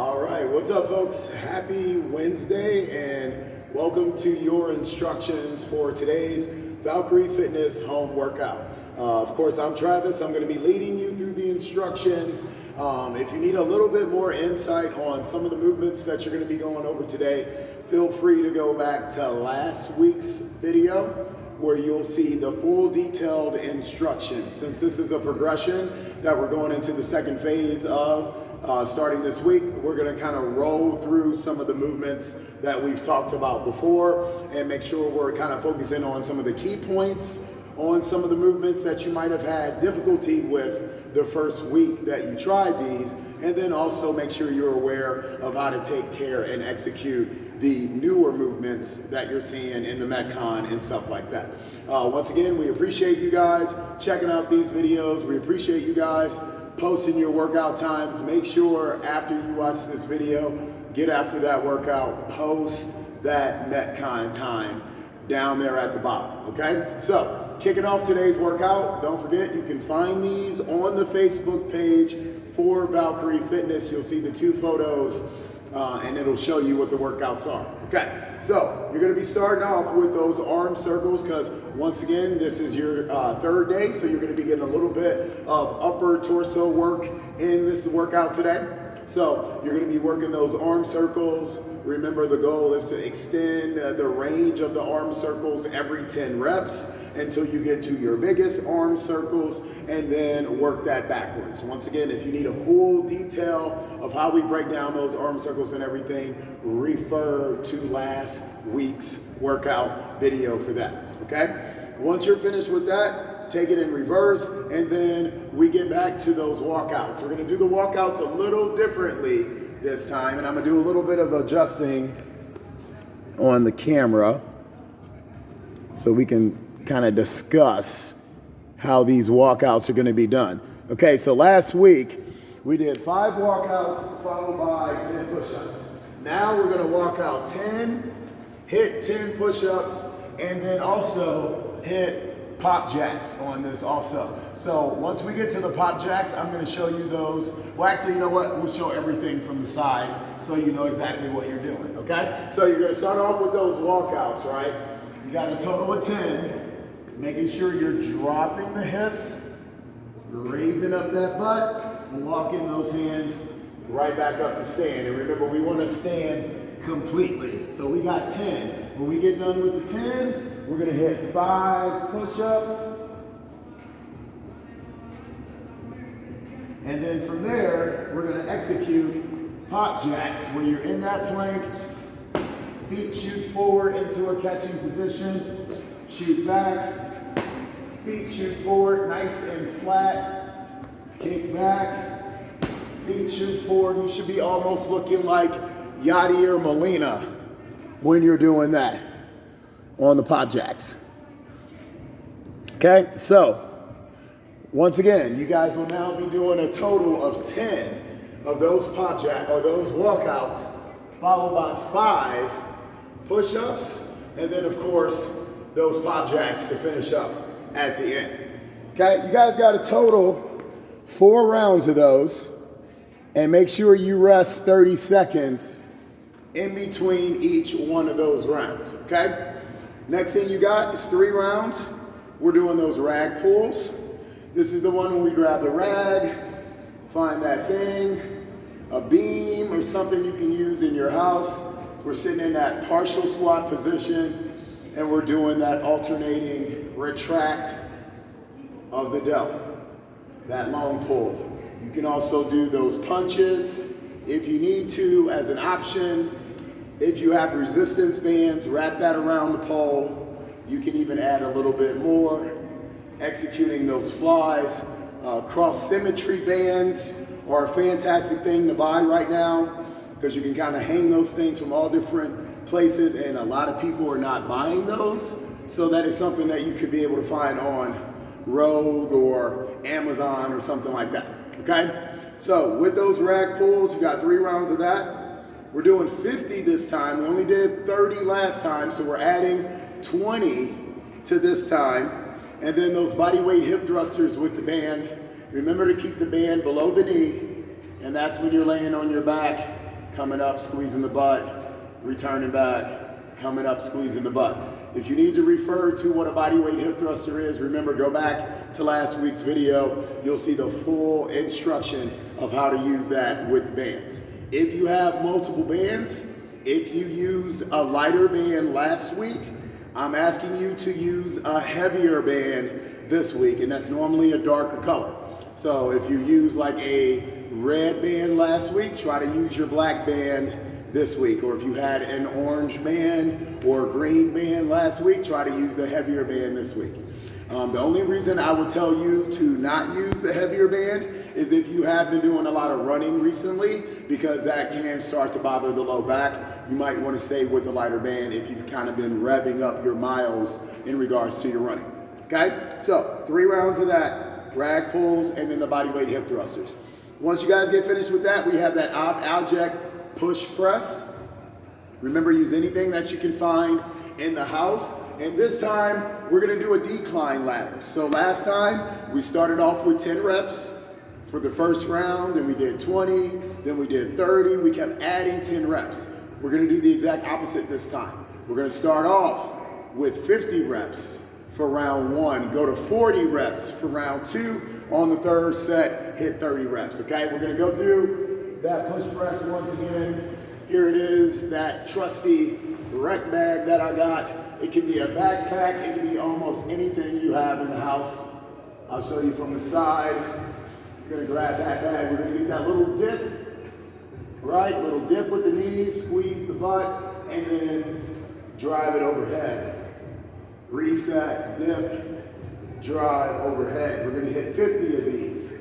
All right, what's up, folks? Happy Wednesday and welcome to your instructions for today's Valkyrie Fitness home workout. Of course, I'm Travis. I'm going to be leading you through the instructions. If you need a little bit more insight on some of the movements that you're going to be going over today, feel free to go back to last week's video where you'll see the full detailed instructions. Since this is a progression that we're going into the second phase of, starting this week, we're going to kind of roll through some of the movements that we've talked about before and make sure we're kind of focusing on some of the key points on some of the movements that you might have had difficulty with the first week that you tried these, and then also make sure you're aware of how to take care and execute the newer movements that you're seeing in the Metcon and stuff like that. Once again, we appreciate you guys checking out these videos. We appreciate you guys posting your workout times. Make sure after you watch this video, get after that workout, post that Metcon time down there at the bottom, okay? So, kicking off today's workout, don't forget you can find these on the Facebook page for Valkyrie Fitness. You'll see the two photos and it'll show you what the workouts are. Okay, so you're gonna be starting off with those arm circles because once again, this is your third day, so you're gonna be getting a little bit of upper torso work in this workout today. So you're gonna be working those arm circles. Remember, the goal is to extend the range of the arm circles every 10 reps until you get to your biggest arm circles and then work that backwards. Once again, if you need a full detail of how we break down those arm circles and everything, refer to last week's workout video for that, okay? Once you're finished with that, take it in reverse, and then we get back to those walkouts. We're gonna do the walkouts a little differently this time, and I'm gonna do a little bit of adjusting on the camera so we can kind of discuss how these walkouts are gonna be done. Okay, so last week we did 5 walkouts followed by 10 push-ups. Now we're gonna walk out 10, hit 10 push-ups, and then also hit pop jacks on this also. So once we get to the pop jacks, I'm gonna show you those. Well, actually, you know what? We'll show everything from the side so you know exactly what you're doing, okay? So you're gonna start off with those walkouts, right? You got a total of 10, making sure you're dropping the hips, raising up that butt, and walking those hands right back up to stand. And remember, we wanna stand completely. So we got 10. When we get done with the 10, we're gonna hit 5 push-ups. And then from there, we're gonna execute pop jacks where you're in that plank, feet shoot forward into a catching position, shoot back, feet shoot forward, nice and flat, kick back, feet shoot forward. You should be almost looking like Yadier Molina when you're doing that on the pop jacks. Okay, so once again, you guys will now be doing a total of 10 of those pop jacks or those walkouts, followed by 5 push-ups, and then of course those pop jacks to finish up at the end. Okay, you guys got a total 4 rounds of those, and make sure you rest 30 seconds in between each one of those rounds, okay? Next thing you got is 3 rounds. We're doing those rag pulls. This is the one where we grab the rag, find that thing, a beam or something you can use in your house. We're sitting in that partial squat position and we're doing that alternating retract of the delt, that long pull. You can also do those punches if you need to as an option. If you have resistance bands, wrap that around the pole. You can even add a little bit more. Executing those flies. Cross symmetry bands are a fantastic thing to buy right now because you can kind of hang those things from all different places, and a lot of people are not buying those. So that is something that you could be able to find on Rogue or Amazon or something like that, okay? So with those rag pulls, you got 3 rounds of that. We're doing 50 this time. We only did 30 last time, so we're adding 20 to this time. And then those body weight hip thrusters with the band. Remember to keep the band below the knee, and that's when you're laying on your back coming up, squeezing the butt, returning back, coming up, squeezing the butt. If you need to refer to what a bodyweight hip thruster is, remember, go back to last week's video. You'll see the full instruction of how to use that with bands. If you have multiple bands, if you used a lighter band last week, I'm asking you to use a heavier band this week, and that's normally a darker color. So if you use like a red band last week, try to use your black band this week. Or if you had an orange band or a green band last week, try to use the heavier band this week. The only reason I would tell you to not use the heavier band is if you have been doing a lot of running recently, because that can start to bother the low back. You might want to stay with the lighter band if you've kind of been revving up your miles in regards to your running. Okay, so 3 rounds of that, rag pulls, and then the bodyweight hip thrusters. Once you guys get finished with that, we have that HWK push press. Remember, use anything that you can find in the house. And this time, we're gonna do a decline ladder. So last time, we started off with 10 reps for the first round, then we did 20, then we did 30, we kept adding 10 reps. We're gonna do the exact opposite this time. We're gonna start off with 50 reps for round 1, go to 40 reps for round 2, on the 3rd set, hit 30 reps, okay? We're gonna go do that push press once again. Here it is, that trusty rec bag that I got. It can be a backpack, it can be almost anything you have in the house. I'll show you from the side. You're gonna grab that bag, we're gonna get that little dip, right? Little dip with the knees, squeeze the butt, and then drive it overhead. Reset, dip, drive overhead. We're gonna hit 50 of these.